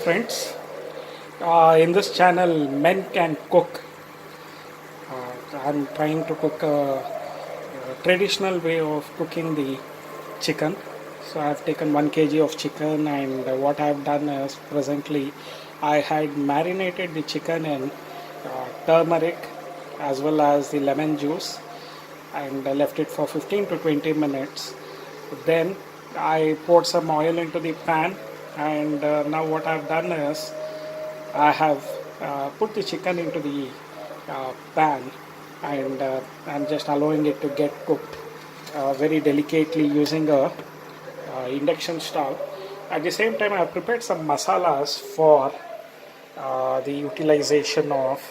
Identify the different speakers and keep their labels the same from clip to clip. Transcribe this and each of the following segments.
Speaker 1: Friends, in this channel, Men Can Cook. I'm trying to cook a traditional way of cooking the chicken. So I've taken 1 kg of chicken, and what I've done is presently I had marinated the chicken in turmeric as well as the lemon juice, and I left it for 15 to 20 minutes. Then I poured some oil into the pan, and now what I've done is I have put the chicken into the pan, and I'm just allowing it to get cooked very delicately using a induction stove. At the same time, I have prepared some masalas for the utilization of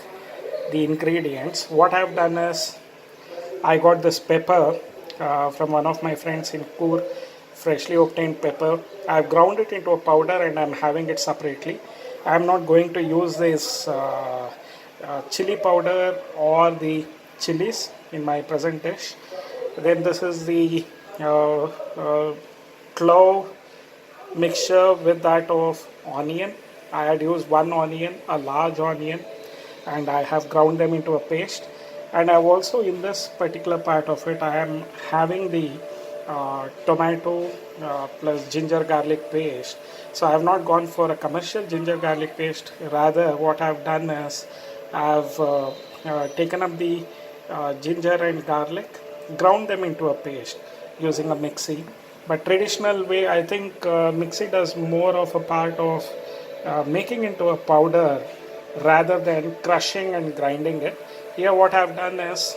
Speaker 1: the ingredients. What I've done is I got this pepper from one of my friends in Kur, freshly obtained pepper. I've ground it into a powder and I'm having it separately. I'm not going to use this chili powder or the chilies in my present dish. Then this is the clove mixture with that of onion. I had used one onion, a large onion, and I have ground them into a paste. And I've also, in this particular part of it, I am having the tomato plus ginger garlic paste. So I have not gone for a commercial ginger garlic paste. Rather, what I've done is I've taken up the ginger and garlic, ground them into a paste using a mixie. But traditional way, I think mixie does more of a part of making into a powder rather than crushing and grinding it. Here what I have done is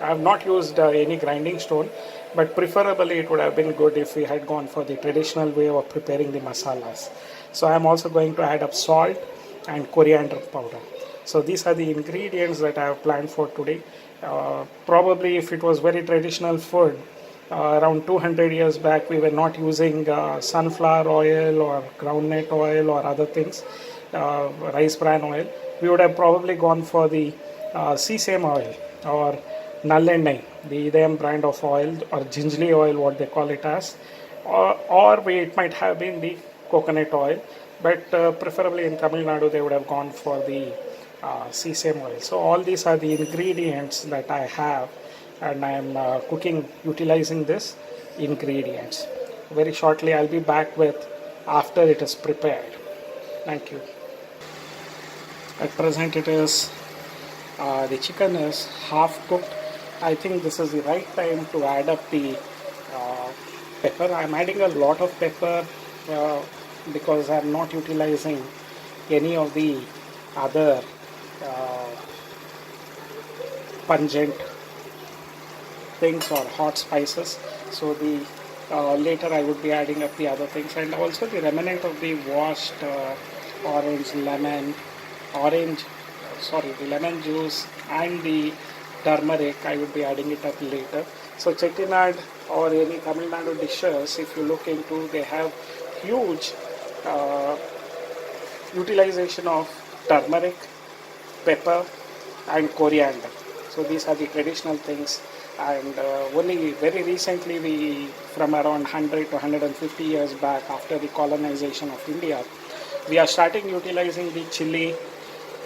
Speaker 1: I have not used any grinding stone, but preferably it would have been good if we had gone for the traditional way of preparing the masalas. So I am also going to add up salt and coriander powder. So these are the ingredients that I have planned for today. Probably if it was very traditional food, around 200 years back we were not using sunflower oil or groundnut oil or other things, rice bran oil. We would have probably gone for the sesame oil or nallehnai, the Idayam brand of oil, or gingerly oil, what they call it as, or it might have been the coconut oil, but preferably in Tamil Nadu they would have gone for the sesame oil. So all these are the ingredients that I have, and I am cooking utilizing this ingredients. Very shortly I'll be back with after it is prepared. Thank you. At present it is the chicken is half cooked. I think this is the right time to add up the pepper. I'm adding a lot of pepper because I'm not utilizing any of the other pungent things or hot spices. So the later I would be adding up the other things, and also the remnant of the washed the lemon juice and the turmeric, I would be adding it up later. So Chettinad or any Tamil Nadu dishes, if you look into, they have huge utilization of turmeric, pepper and coriander. So these are the traditional things, and only very recently, we from around 100 to 150 years back after the colonization of India, we are starting utilizing the chili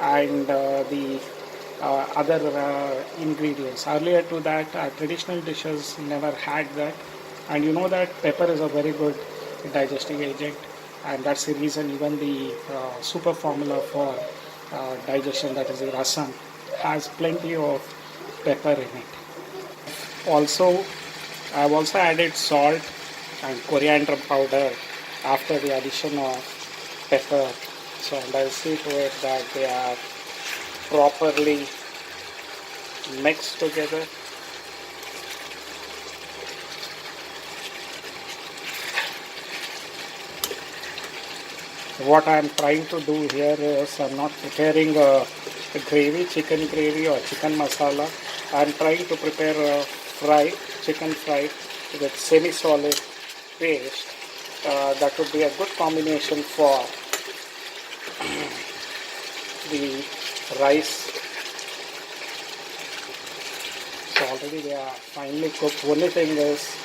Speaker 1: and the other ingredients. Earlier to that, traditional dishes never had that, and you know that pepper is a very good digestive agent, and that's the reason even the super formula for digestion, that is the rasam, has plenty of pepper in it. Also, I have also added salt and coriander powder after the addition of pepper. So, and I'll see to it that they are properly mixed together. What I am trying to do here is I'm not preparing a gravy, chicken gravy or chicken masala. I am trying to prepare a chicken fry with semi-solid paste. That would be a good combination for the rice. So already they are finely cooked. Only thing is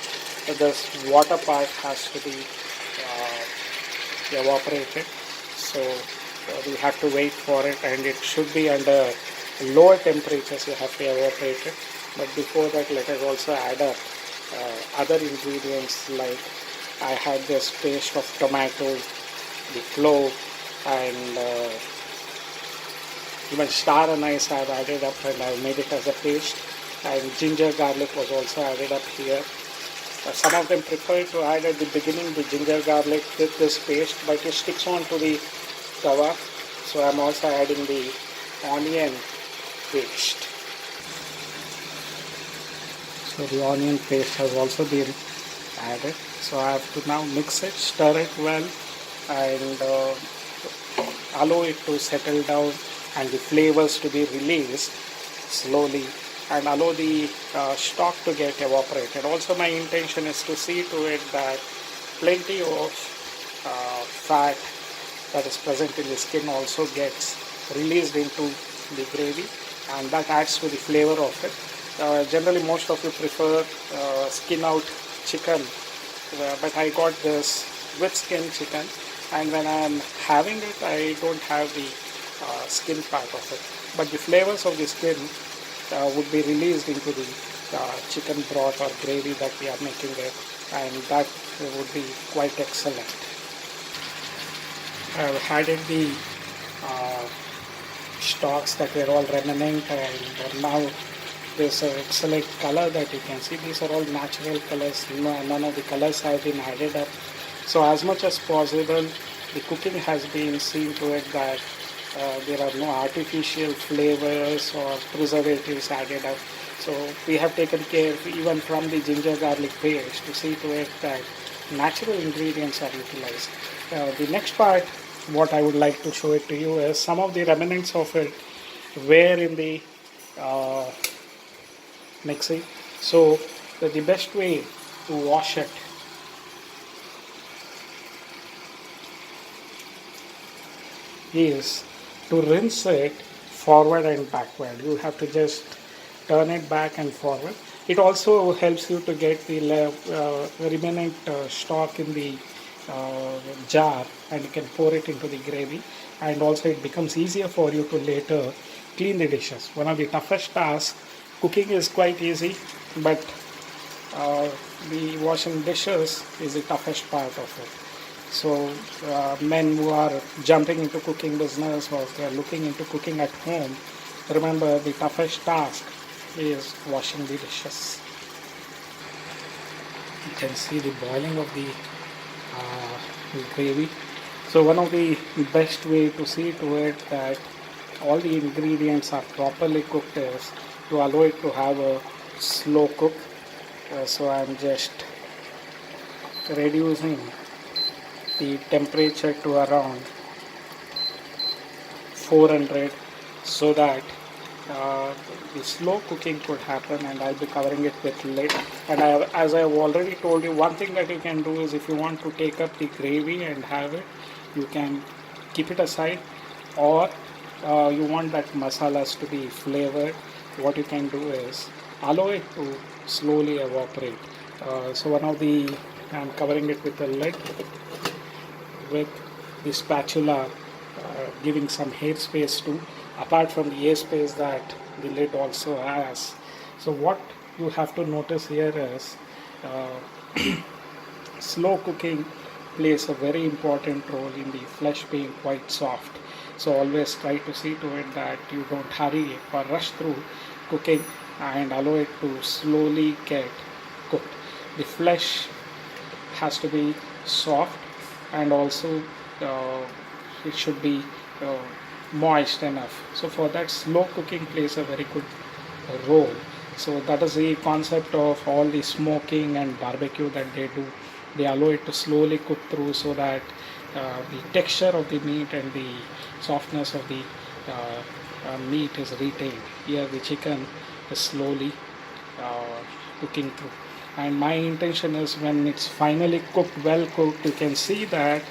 Speaker 1: this water part has to be evaporated. So we have to wait for it, and it should be under lower temperatures. You have to evaporate it. But before that, let us also add up other ingredients, like I had this paste of tomatoes, the clove, and even star anise I have added up, and I have made it as a paste. And ginger garlic was also added up here. Some of them prefer to add at the beginning the ginger garlic with this paste, but it sticks on to the tawa. So I'm also adding the onion paste. So the onion paste has also been added. So I have to now mix it, stir it well, and allow it to settle down and the flavors to be released slowly, and allow the stock to get evaporated. Also, my intention is to see to it that plenty of fat that is present in the skin also gets released into the gravy, and that adds to the flavor of it. Generally, most of you prefer skin out chicken, but I got this with skin chicken, and when I am having it, I don't have the skin part of it. But the flavors of the skin would be released into the chicken broth or gravy that we are making it, and that would be quite excellent. I've added the stocks that were all remnant, and now this excellent color that you can see. These are all natural colors. None of the colors have been added up. So as much as possible, the cooking has been seen to it that there are no artificial flavors or preservatives added up. So we have taken care, even from the ginger garlic paste, to see to it that natural ingredients are utilized. The next part, what I would like to show it to you, is some of the remnants of it were in the mixing. So the best way to wash it is to rinse it forward and backward. You have to just turn it back and forward. It also helps you to get the remnant stock in the jar, and you can pour it into the gravy, and also it becomes easier for you to later clean the dishes. One of the toughest tasks, cooking is quite easy, but the washing dishes is the toughest part of it. So men who are jumping into cooking business, or they are looking into cooking at home, remember the toughest task is washing the dishes. You can see the boiling of the gravy. So one of the best way to see to it that all the ingredients are properly cooked is to allow it to have a slow cook. So I'm just reducing the temperature to around 400, so that the slow cooking could happen, and I'll be covering it with lid. And as I have already told you, one thing that you can do is, if you want to take up the gravy and have it, you can keep it aside, or you want that masalas to be flavored, what you can do is allow it to slowly evaporate. So I'm covering it with a lid, with the spatula giving some hair space too, apart from the air space that the lid also has. So what you have to notice here is slow cooking plays a very important role in the flesh being quite soft. So always try to see to it that you don't hurry or rush through cooking, and allow it to slowly get cooked. The flesh has to be soft, and also it should be moist enough. So for that, slow cooking plays a very good role. So that is the concept of all the smoking and barbecue that they do. They allow it to slowly cook through, so that the texture of the meat and the softness of the meat is retained. Here the chicken is slowly cooking through. And my intention is, when it's finally cooked, well cooked, you can see that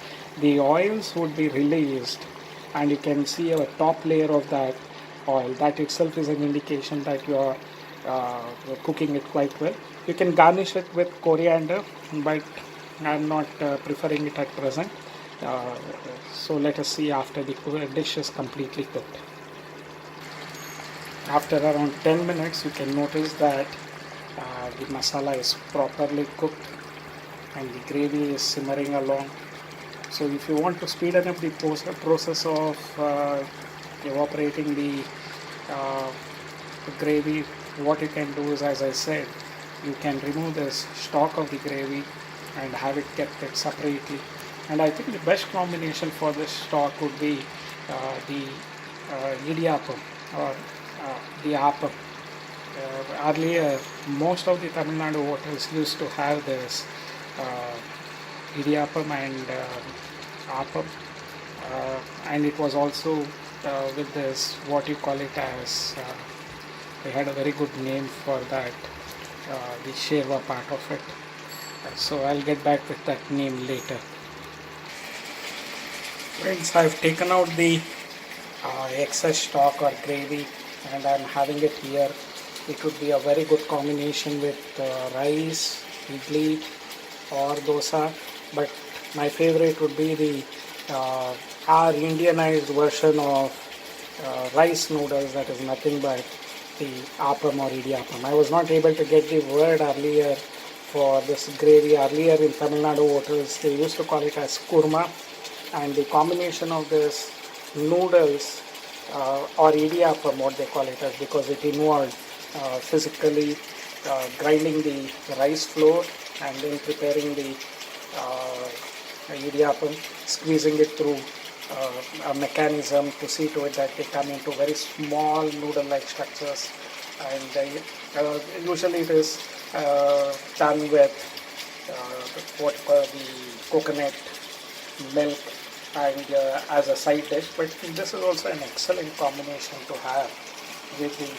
Speaker 1: the oils would be released, and you can see a top layer of that oil. That itself is an indication that you are cooking it quite well. You can garnish it with coriander, but I'm not preferring it at present. Uh, so let us see after the dish is completely cooked. After around 10 minutes, you can notice that the masala is properly cooked and the gravy is simmering along. So if you want to speed up the process of evaporating uh, the gravy, what you can do is, as I said, you can remove this stock of the gravy and have it kept it separately. And I think the best combination for this stock would be the idiyappam or the appam. Earlier, most of the Tamil Nadu hotels used to have this idiyappam and appam, and it was also with this what you call it as. They had a very good name for that, the sherva part of it. So I'll get back with that name later. Friends, I've taken out the excess stock or gravy and I'm having it here. It would be a very good combination with rice, idli or dosa, but my favorite would be the our Indianized version of rice noodles, that is nothing but the appam or idiyappam. I was not able to get the word earlier for this gravy. Earlier in Tamil Nadu hotels, they used to call it as kurma, and the combination of this noodles or idiyappam, what they call it as, because it involved physically grinding the rice flour and then preparing the idiyappam, squeezing it through a mechanism to see to it that they come into very small noodle-like structures, and usually it is done with what the coconut milk and as a side dish, but this is also an excellent combination to have with the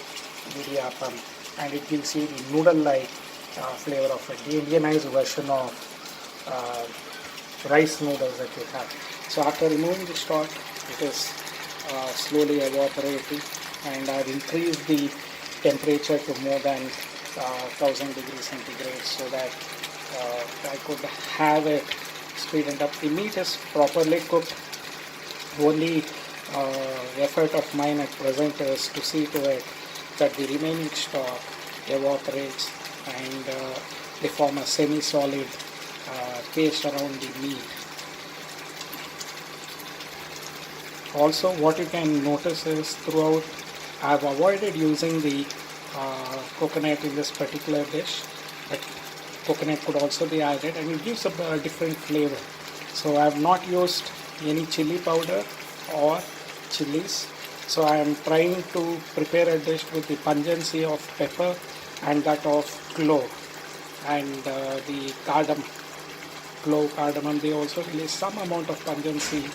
Speaker 1: idiyappam, and it gives you the noodle-like flavor of it, the Indianized version of rice noodles that you have. So after removing the stock, it is slowly evaporating, and I've increased the temperature to more than 1000 degrees centigrade so that I could have it speeded up. The meat is properly cooked. Only effort of mine at present is to see to it that the remaining stock evaporates and they form a semi-solid paste around the meat. Also, what you can notice is throughout I have avoided using the coconut in this particular dish, but coconut could also be added and it gives a different flavor. So I have not used any chili powder or chilies. So I am trying to prepare a dish with the pungency of pepper and that of clove and the cardamom. Clove, cardamom, they also release some amount of pungency.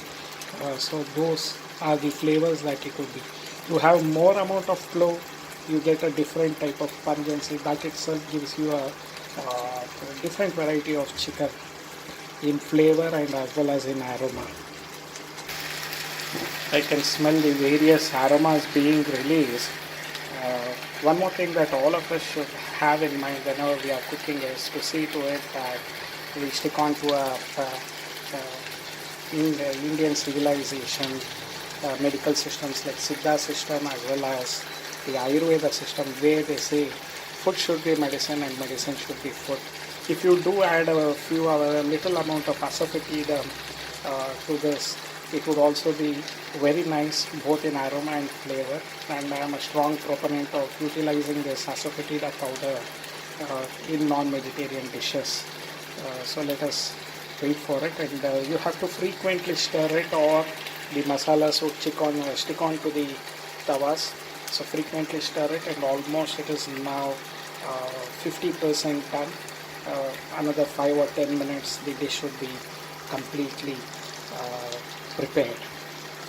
Speaker 1: So those are the flavors that it could be. You have more amount of clove, you get a different type of pungency. That itself gives you a different variety of chicken in flavor and as well as in aroma. I can smell the various aromas being released. One more thing that all of us should have in mind whenever we are cooking is to see to it that we stick on to in the Indian civilization medical systems like Siddha system as well as the Ayurveda system, where they say food should be medicine and medicine should be food. If you do add a little amount of asafoetida to this, it would also be very nice both in aroma and flavor, and I am a strong proponent of utilizing this asafoetida powder in non-vegetarian dishes. So let us wait for it, and you have to frequently stir it or the masalas would stick on to the tawas. So frequently stir it, and almost it is now 50% done. Another 5 or 10 minutes the dish should be completely prepared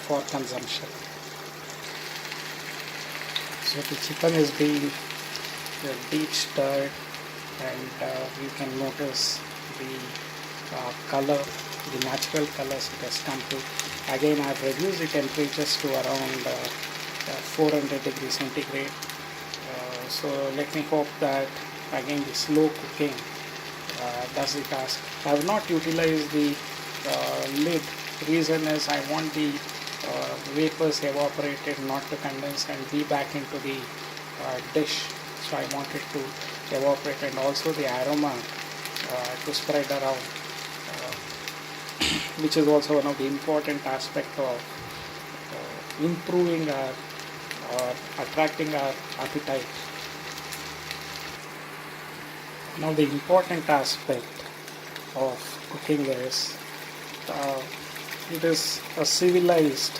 Speaker 1: for consumption. So the chicken is being deep stirred, and you can notice the color, the natural colors it has come to. Again, I have reduced the temperatures to around 400 degrees centigrade. So let me hope that again the slow cooking does the task. I have not utilized the lid Reason is I want the vapors evaporated not to condense and be back into the dish. So I want it to evaporate, and also the aroma to spread around, which is also one of the important aspect of improving our or attracting our appetite. Now the important aspect of cooking is uh, it is a civilized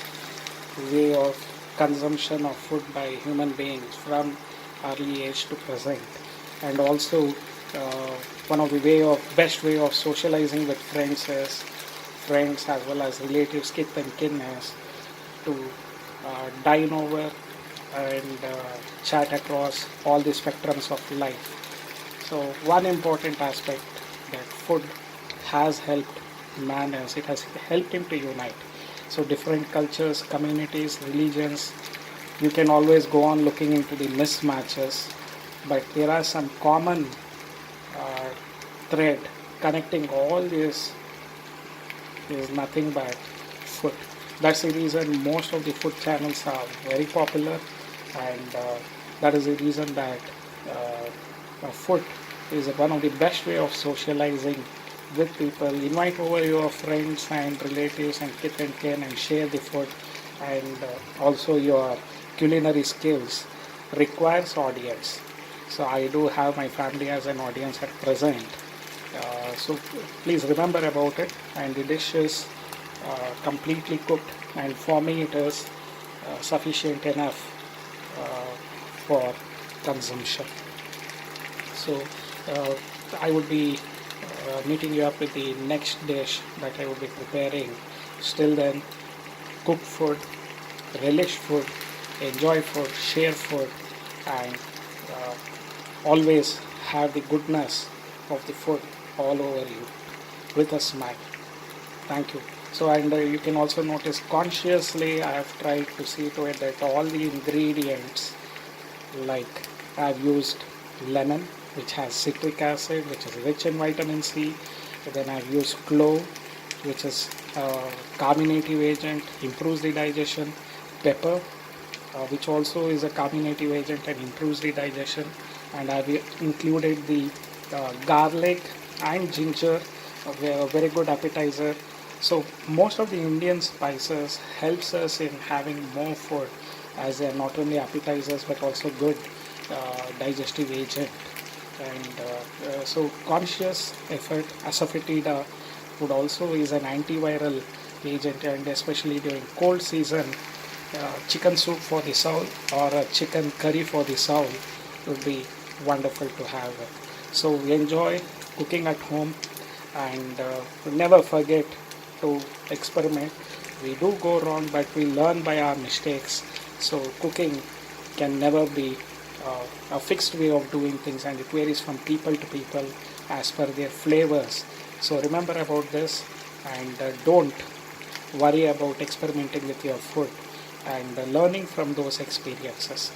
Speaker 1: way of consumption of food by human beings from early age to present, and also one of the best way of socializing with friends as well as relatives, kith and kin, is to dine over and chat across all the spectrums of life. So one important aspect that food has helped man is it has helped him to unite. So different cultures, communities, religions, you can always go on looking into the mismatches, but there are some common uh, thread connecting all this is nothing but food. That's the reason most of the food channels are very popular, and that is the reason that food is one of the best way of socializing with people. Invite over your friends and relatives and kith and kin and share the food, and also your culinary skills requires audience. So I do have my family as an audience at present. So please remember about it, and the dish is completely cooked, and for me it is sufficient enough for consumption. So uh, I would be meeting you up with the next dish that I would be preparing. Still then, cook food, relish food, enjoy food, share food, and always have the goodness of the food all over you with a smile. Thank you. So, and you can also notice consciously I have tried to see to it that all the ingredients, like I've used lemon, which has citric acid, which is rich in vitamin C. Then I've used clove, which is a carminative agent, improves the digestion. Pepper, which also is a carminative agent and improves the digestion. And I've included the garlic and ginger, a very good appetizer. So most of the Indian spices helps us in having more food, as they are not only appetizers but also good digestive agent. And so conscious effort, asafoetida would also is an antiviral agent, and especially during cold season, chicken soup for the soul or a chicken curry for the soul would be wonderful to have. So enjoy cooking at home, and never forget to experiment. We do go wrong, but we learn by our mistakes. So cooking can never be a fixed way of doing things, and it varies from people to people as per their flavors. So remember about this, and don't worry about experimenting with your food, and learning from those experiences.